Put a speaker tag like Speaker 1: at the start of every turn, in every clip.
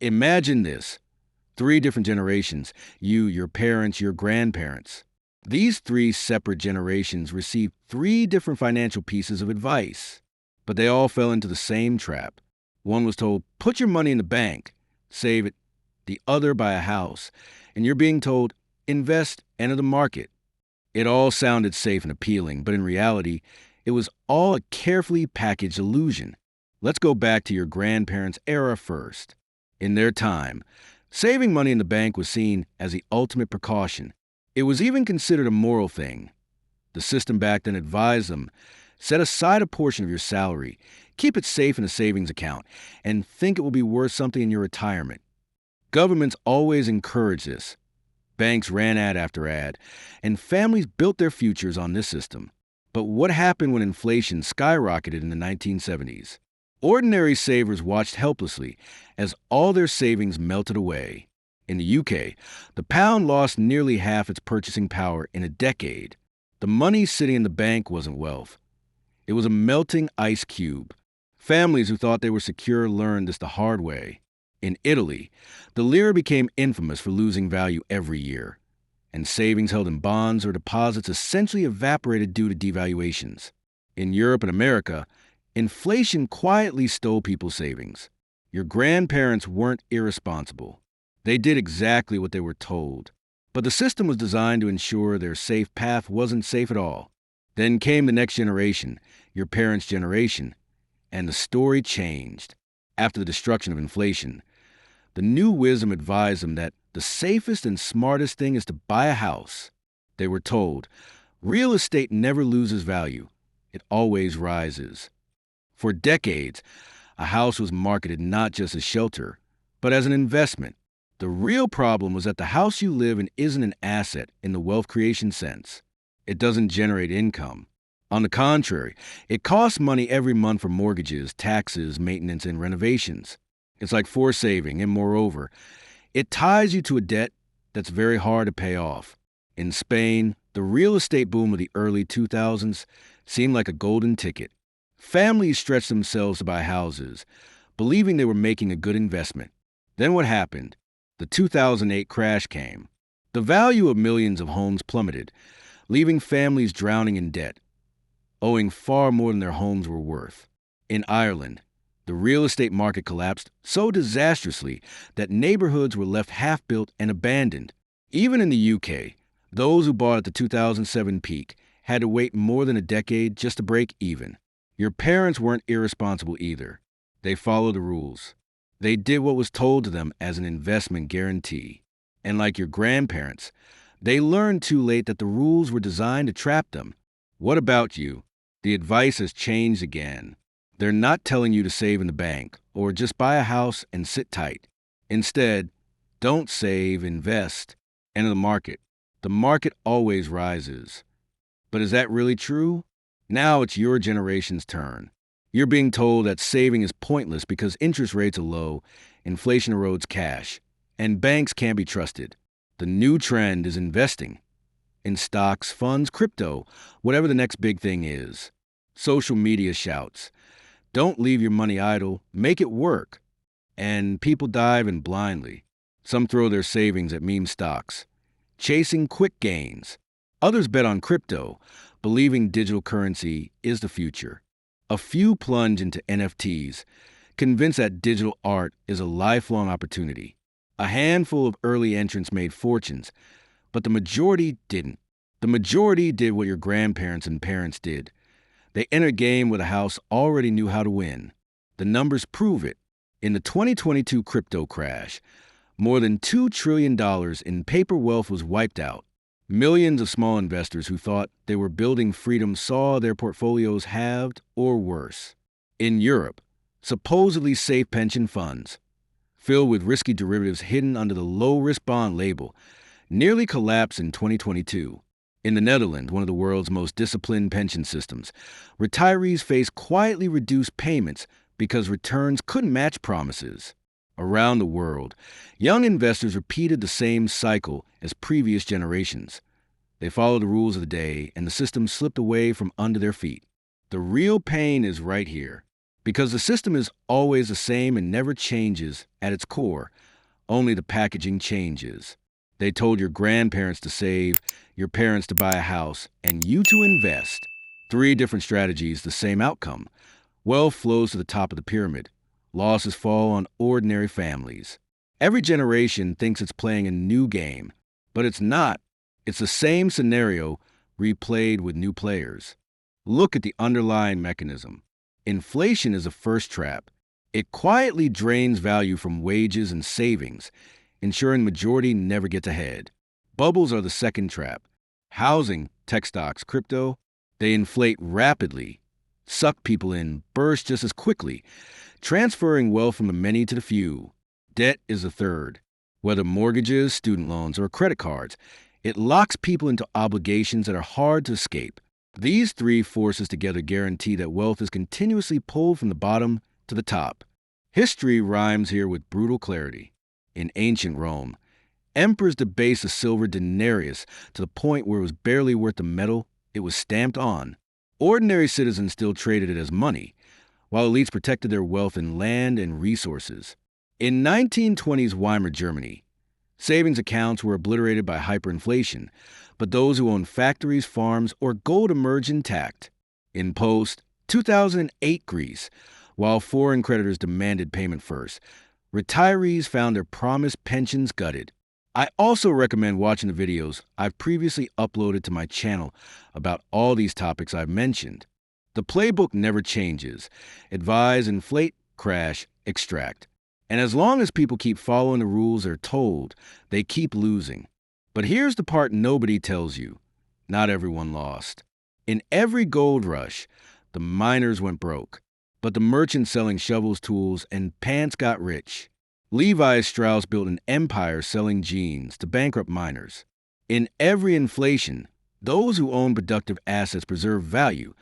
Speaker 1: Imagine this. Three different generations: you, your parents, your grandparents. These three separate generations received three different financial pieces of advice, but they all fell into the same trap. One was told, put your money in the bank, save it. The other, buy a house. And you're being told, invest, enter the market. It all sounded safe and appealing, but in reality, it was all a carefully packaged illusion. Let's go back to your grandparents' era first. In their time, saving money in the bank was seen as the ultimate precaution. It was even considered a moral thing. The system back then advised them, set aside a portion of your salary, keep it safe in a savings account, and think it will be worth something in your retirement. Governments always encouraged this. Banks ran ad after ad, and families built their futures on this system. But what happened when inflation skyrocketed in the 1970s? Ordinary savers watched helplessly as all their savings melted away. In the UK, the pound lost nearly half its purchasing power in a decade. The money sitting in the bank wasn't wealth. It was a melting ice cube. Families who thought they were secure learned this the hard way. In Italy, the lira became infamous for losing value every year, and savings held in bonds or deposits essentially evaporated due to devaluations. In Europe and America, inflation quietly stole people's savings. Your grandparents weren't irresponsible. They did exactly what they were told. But the system was designed to ensure their safe path wasn't safe at all. Then came the next generation, your parents' generation, and the story changed. After the destruction of inflation, the new wisdom advised them that the safest and smartest thing is to buy a house. They were told, real estate never loses value. It always rises. For decades, a house was marketed not just as shelter, but as an investment. The real problem was that the house you live in isn't an asset in the wealth creation sense. It doesn't generate income. On the contrary, it costs money every month for mortgages, taxes, maintenance, and renovations. It's like forced saving, and moreover, it ties you to a debt that's very hard to pay off. In Spain, the real estate boom of the early 2000s seemed like a golden ticket. Families stretched themselves to buy houses, believing they were making a good investment. Then what happened? The 2008 crash came. The value of millions of homes plummeted, leaving families drowning in debt, owing far more than their homes were worth. In Ireland, the real estate market collapsed so disastrously that neighborhoods were left half-built and abandoned. Even in the UK, those who bought at the 2007 peak had to wait more than a decade just to break even. Your parents weren't irresponsible either. They followed the rules. They did what was told to them as an investment guarantee. And like your grandparents, they learned too late that the rules were designed to trap them. What about you? The advice has changed again. They're not telling you to save in the bank or just buy a house and sit tight. Instead, don't save, invest, enter the market. The market always rises. But is that really true? Now it's your generation's turn. You're being told that saving is pointless because interest rates are low, inflation erodes cash, and banks can't be trusted. The new trend is investing in stocks, funds, crypto, whatever the next big thing is. Social media shouts, don't leave your money idle, make it work. And people dive in blindly. Some throw their savings at meme stocks, chasing quick gains. Others bet on crypto, believing digital currency is the future. A few plunge into NFTs, convinced that digital art is a lifelong opportunity. A handful of early entrants made fortunes, but the majority didn't. The majority did what your grandparents and parents did. They entered a game where the house already knew how to win. The numbers prove it. In the 2022 crypto crash, more than $2 trillion in paper wealth was wiped out. Millions of small investors who thought they were building freedom saw their portfolios halved or worse. In Europe, supposedly safe pension funds, filled with risky derivatives hidden under the low-risk bond label, nearly collapsed in 2022. In the Netherlands, one of the world's most disciplined pension systems, retirees faced quietly reduced payments because returns couldn't match promises. Around the world, young investors repeated the same cycle as previous generations. They followed the rules of the day, and the system slipped away from under their feet. The real pain is right here. Because the system is always the same and never changes at its core, only the packaging changes. They told your grandparents to save, your parents to buy a house, and you to invest. Three different strategies, the same outcome. Wealth flows to the top of the pyramid. Losses fall on ordinary families. Every generation thinks it's playing a new game, but it's not. It's the same scenario replayed with new players. Look at the underlying mechanism. Inflation is the first trap. It quietly drains value from wages and savings, ensuring majority never gets ahead. Bubbles are the second trap. Housing, tech stocks, crypto, they inflate rapidly, suck people in, burst just as quickly, transferring wealth from the many to the few. Debt is the third. Whether mortgages, student loans, or credit cards, it locks people into obligations that are hard to escape. These three forces together guarantee that wealth is continuously pulled from the bottom to the top. History rhymes here with brutal clarity. In ancient Rome, emperors debased the silver denarius to the point where it was barely worth the metal it was stamped on. Ordinary citizens still traded it as money, while elites protected their wealth in land and resources. In 1920s Weimar Germany, savings accounts were obliterated by hyperinflation, but those who owned factories, farms, or gold emerged intact. In post-2008 Greece, while foreign creditors demanded payment first, retirees found their promised pensions gutted. I also recommend watching the videos I've previously uploaded to my channel about all these topics I've mentioned. The playbook never changes. Advise, inflate, crash, extract. And as long as people keep following the rules they're told, they keep losing. But here's the part nobody tells you. Not everyone lost. In every gold rush, the miners went broke, but the merchants selling shovels, tools, and pants got rich. Levi Strauss built an empire selling jeans to bankrupt miners. In every inflation, those who owned productive assets preserved value,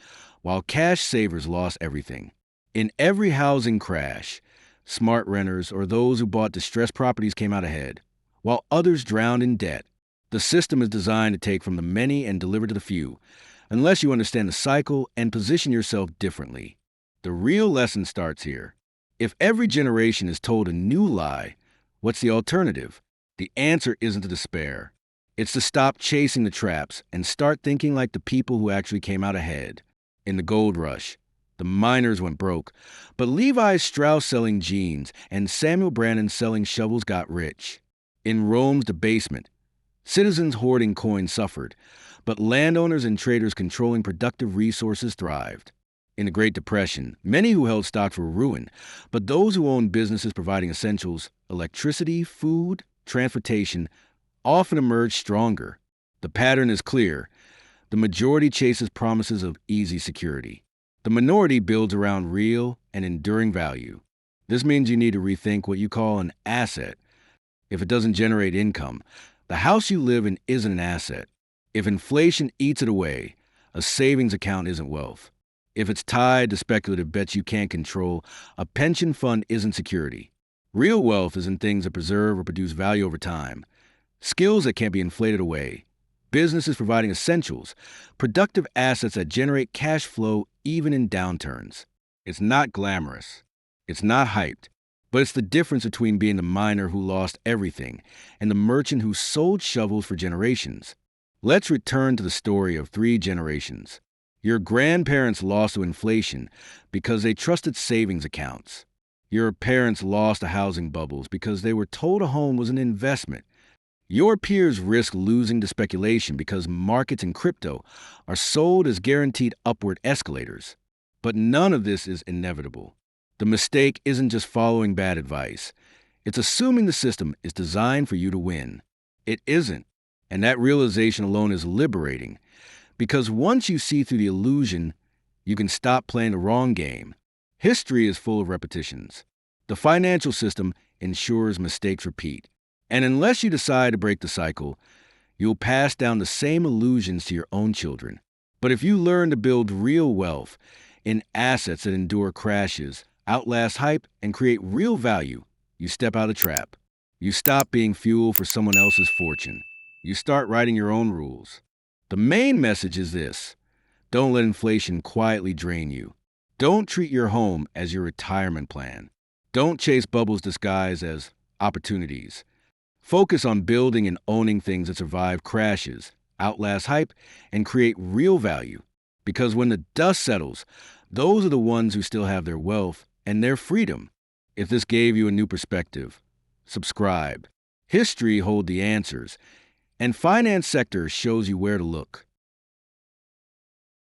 Speaker 1: while cash savers lost everything. In every housing crash, smart renters or those who bought distressed properties came out ahead, while others drowned in debt. The system is designed to take from the many and deliver to the few, unless you understand the cycle and position yourself differently. The real lesson starts here. If every generation is told a new lie, what's the alternative? The answer isn't to despair. It's to stop chasing the traps and start thinking like the people who actually came out ahead. In the gold rush, the miners went broke, but Levi Strauss selling jeans and Samuel Brandon selling shovels got rich. In Rome's debasement, citizens hoarding coins suffered, but landowners and traders controlling productive resources thrived. In the Great Depression, many who held stocks were ruined, but those who owned businesses providing essentials, electricity, food, transportation, often emerged stronger. The pattern is clear. The majority chases promises of easy security. The minority builds around real and enduring value. This means you need to rethink what you call an asset. If it doesn't generate income, the house you live in isn't an asset. If inflation eats it away, a savings account isn't wealth. If it's tied to speculative bets you can't control, a pension fund isn't security. Real wealth is in things that preserve or produce value over time. Skills that can't be inflated away. Businesses providing essentials. Productive assets that generate cash flow even in downturns. It's not glamorous. It's not hyped. But it's the difference between being the miner who lost everything and the merchant who sold shovels for generations. Let's return to the story of three generations. Your grandparents lost to inflation because they trusted savings accounts. Your parents lost to housing bubbles because they were told a home was an investment. Your peers risk losing to speculation because markets and crypto are sold as guaranteed upward escalators. But none of this is inevitable. The mistake isn't just following bad advice. It's assuming the system is designed for you to win. It isn't. And that realization alone is liberating. Because once you see through the illusion, you can stop playing the wrong game. History is full of repetitions. The financial system ensures mistakes repeat. And unless you decide to break the cycle, you'll pass down the same illusions to your own children. But if you learn to build real wealth in assets that endure crashes, outlast hype, and create real value, you step out of the trap. You stop being fuel for someone else's fortune. You start writing your own rules. The main message is this: don't let inflation quietly drain you. Don't treat your home as your retirement plan. Don't chase bubbles disguised as opportunities. Focus on building and owning things that survive crashes, outlast hype, and create real value. Because when the dust settles, those are the ones who still have their wealth and their freedom. If this gave you a new perspective, subscribe. History holds the answers, and finance sector shows you where to look.